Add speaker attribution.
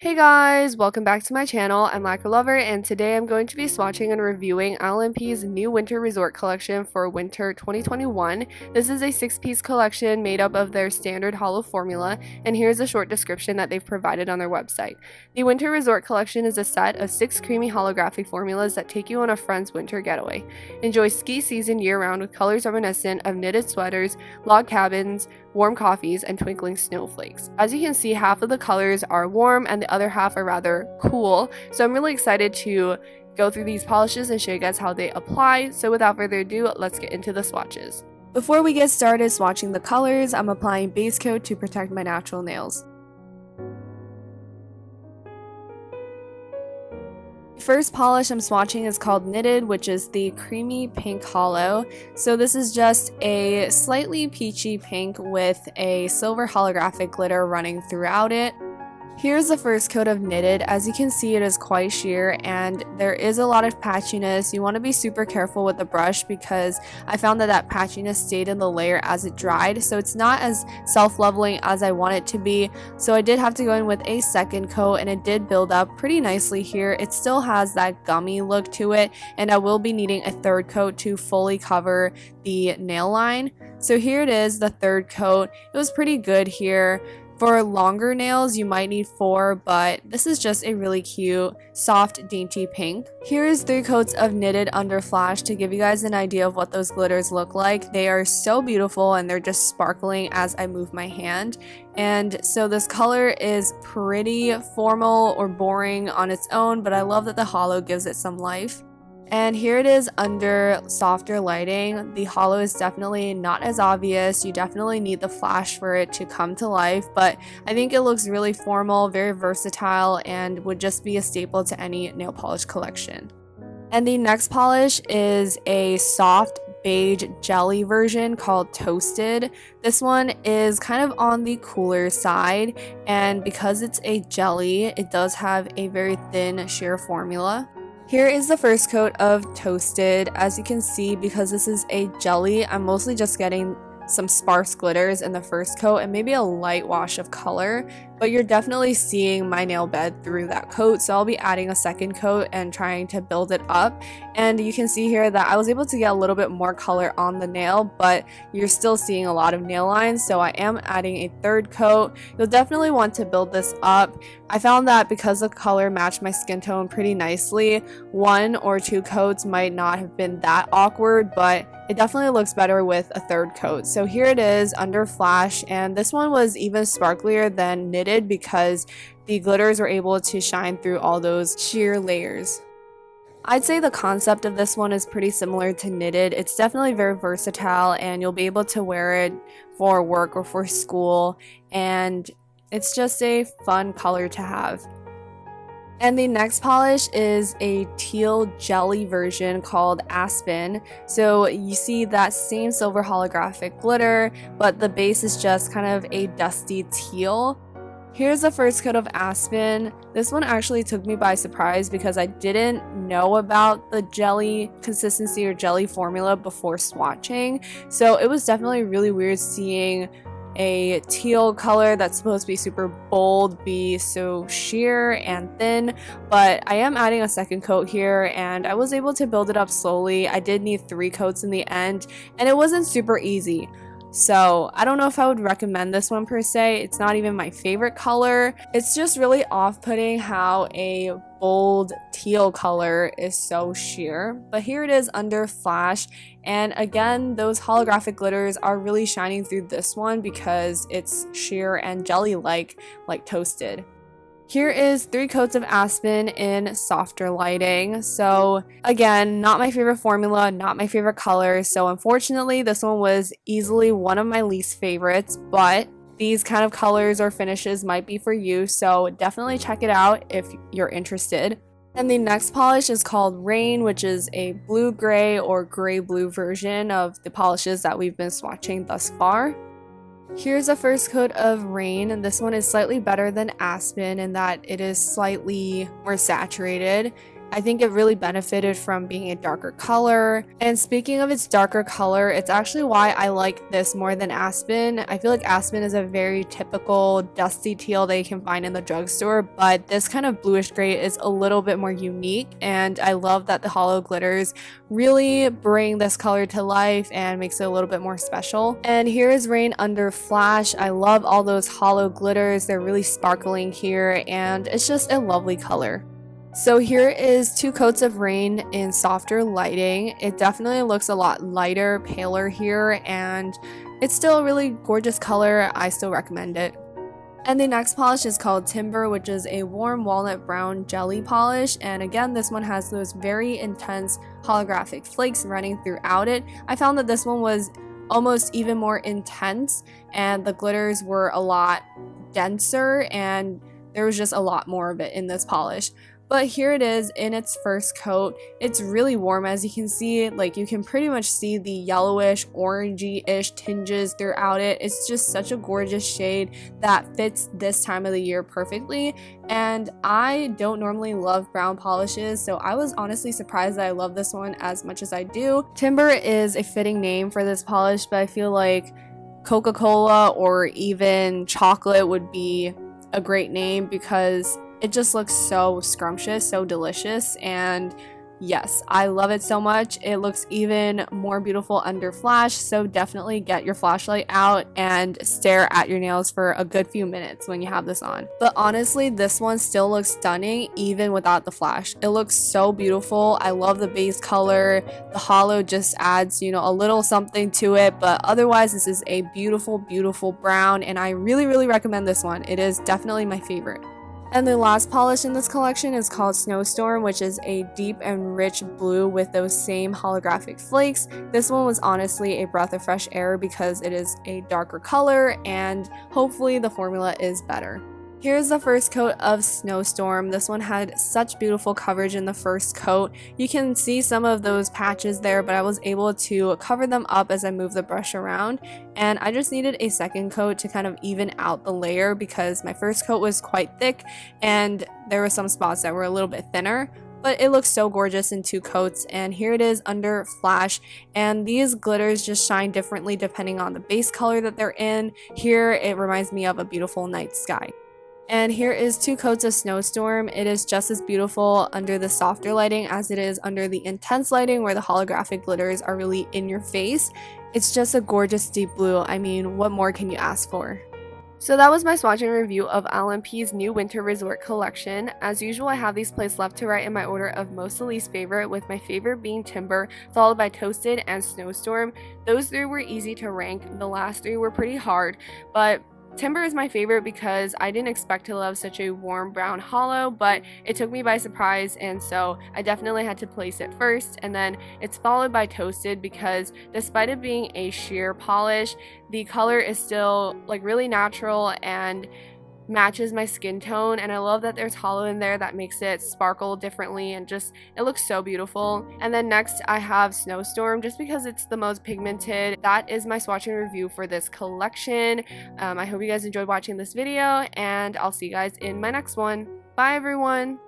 Speaker 1: Hey guys, welcome back to my channel. I'm Lacquer Lover, and today I'm going to be swatching and reviewing ILNP's new Winter Resort collection for Winter 2021. This is a 6-piece collection made up of their standard hollow formula, and here's a short description that they've provided on their website. The Winter Resort collection is a set of 6 creamy holographic formulas that take you on a friend's winter getaway. Enjoy ski season year-round with colors reminiscent of knitted sweaters, log cabins, warm coffees, and twinkling snowflakes. As you can see, half of the colors are warm and the other half are rather cool, so I'm really excited to go through these polishes and show you guys how they apply. So without further ado, let's get into the swatches. Before we get started swatching the colors, I'm applying base coat to protect my natural nails. First polish I'm swatching is called Knitted, which is the creamy pink hollow. So this is just a slightly peachy pink with a silver holographic glitter running throughout it. Here's the first coat of Knitted. As you can see, it is quite sheer and there is a lot of patchiness. You want to be super careful with the brush because I found that patchiness stayed in the layer as it dried, so it's not as self-leveling as I want it to be. So I did have to go in with a second coat and it did build up pretty nicely here. It still has that gummy look to it, and I will be needing a third coat to fully cover the nail line. So here it is, the third coat. It was pretty good here. For longer nails, you might need 4, but this is just a really cute, soft, dainty pink. Here is 3 coats of Knitted under flash to give you guys an idea of what those glitters look like. They are so beautiful and they're just sparkling as I move my hand. And so this color is pretty formal or boring on its own, but I love that the hollow gives it some life. And here it is under softer lighting. The hollow is definitely not as obvious. You definitely need the flash for it to come to life, but I think it looks really formal, very versatile, and would just be a staple to any nail polish collection. And the next polish is a soft beige jelly version called Toasted. This one is kind of on the cooler side, and because it's a jelly, it does have a very thin sheer formula. Here is the first coat of Toasted. As you can see, because this is a jelly, I'm mostly just getting some sparse glitters in the first coat and maybe a light wash of color, but you're definitely seeing my nail bed through that coat, so I'll be adding a second coat and trying to build it up. And you can see here that I was able to get a little bit more color on the nail, but you're still seeing a lot of nail lines, so I am adding a third coat. You'll definitely want to build this up. I found that because the color matched my skin tone pretty nicely, 1 or 2 coats might not have been that awkward, but it definitely looks better with a third coat. So here it is under flash, and this one was even sparklier than Knitted because the glitters were able to shine through all those sheer layers. I'd say the concept of this one is pretty similar to Knitted. It's definitely very versatile and you'll be able to wear it for work or for school, and it's just a fun color to have. And the next polish is a teal jelly version called Aspen. So you see that same silver holographic glitter, but the base is just kind of a dusty teal. Here's the first coat of Aspen. This one actually took me by surprise because I didn't know about the jelly consistency or jelly formula before swatching. So it was definitely really weird seeing a teal color that's supposed to be super bold be so sheer and thin, but I am adding a second coat here and I was able to build it up slowly. I did need 3 coats in the end and it wasn't super easy. So I don't know if I would recommend this one per se. It's not even my favorite color. It's just really off-putting how a bold teal color is so sheer. But here it is under flash, and again, those holographic glitters are really shining through this one because it's sheer and jelly-like, like Toasted. Here is 3 coats of Aspen in softer lighting. So again, not my favorite formula, not my favorite color. So unfortunately, this one was easily one of my least favorites, but these kind of colors or finishes might be for you. So definitely check it out if you're interested. And the next polish is called Rain, which is a blue-gray or gray-blue version of the polishes that we've been swatching thus far. Here's the first coat of Rain, and this one is slightly better than Aspen in that it is slightly more saturated. I think it really benefited from being a darker color. And speaking of its darker color, it's actually why I like this more than Aspen. I feel like Aspen is a very typical dusty teal that you can find in the drugstore, but this kind of bluish gray is a little bit more unique, and I love that the hollow glitters really bring this color to life and makes it a little bit more special. And here is Rain under Flash. I love all those hollow glitters. They're really sparkling here, and it's just a lovely color. So here is 2 coats of Rain in softer lighting. It definitely looks a lot lighter, paler here, and it's still a really gorgeous color. I still recommend it. And the next polish is called Timber, which is a warm walnut brown jelly polish. And again, this one has those very intense holographic flakes running throughout it. I found that this one was almost even more intense, and the glitters were a lot denser, and there was just a lot more of it in this polish. But here it is in its first coat. It's really warm, as you can see. Like, you can pretty much see the yellowish, orangey-ish tinges throughout it. It's just such a gorgeous shade that fits this time of the year perfectly. And I don't normally love brown polishes, so I was honestly surprised that I love this one as much as I do. Timber is a fitting name for this polish, but I feel like Coca-Cola or even chocolate would be a great name because it just looks so scrumptious, so delicious, and yes, I love it so much. It looks even more beautiful under flash, so definitely get your flashlight out and stare at your nails for a good few minutes when you have this on. But honestly, this one still looks stunning even without the flash. It looks so beautiful. I love the base color. The hollow just adds, you know, a little something to it, but otherwise this is a beautiful, beautiful brown, and I really, really recommend this one. It is definitely my favorite. And the last polish in this collection is called Snowstorm, which is a deep and rich blue with those same holographic flakes. This one was honestly a breath of fresh air because it is a darker color, and hopefully the formula is better. Here's the first coat of Snowstorm. This one had such beautiful coverage in the first coat. You can see some of those patches there, but I was able to cover them up as I moved the brush around. And I just needed a second coat to kind of even out the layer because my first coat was quite thick and there were some spots that were a little bit thinner. But it looks so gorgeous in 2 coats, and here it is under flash, and these glitters just shine differently depending on the base color that they're in. Here it reminds me of a beautiful night sky. And here is 2 coats of Snowstorm. It is just as beautiful under the softer lighting as it is under the intense lighting where the holographic glitters are really in your face. It's just a gorgeous deep blue. I mean, what more can you ask for? So that was my swatching review of ILNP's new Winter Resort collection. As usual, I have these placed left to right in my order of most to least favorite, with my favorite being Timber, followed by Toasted and Snowstorm. Those 3 were easy to rank. The last 3 were pretty hard, but Timber is my favorite because I didn't expect to love such a warm brown hollow, but it took me by surprise, and so I definitely had to place it first. And then it's followed by Toasted because despite it being a sheer polish, the color is still like really natural and matches my skin tone, and I love that there's hollow in there that makes it sparkle differently, and just it looks so beautiful. And then next I have Snowstorm just because it's the most pigmented. That is my swatching review for this collection. I hope you guys enjoyed watching this video, and I'll see you guys in my next one. Bye everyone!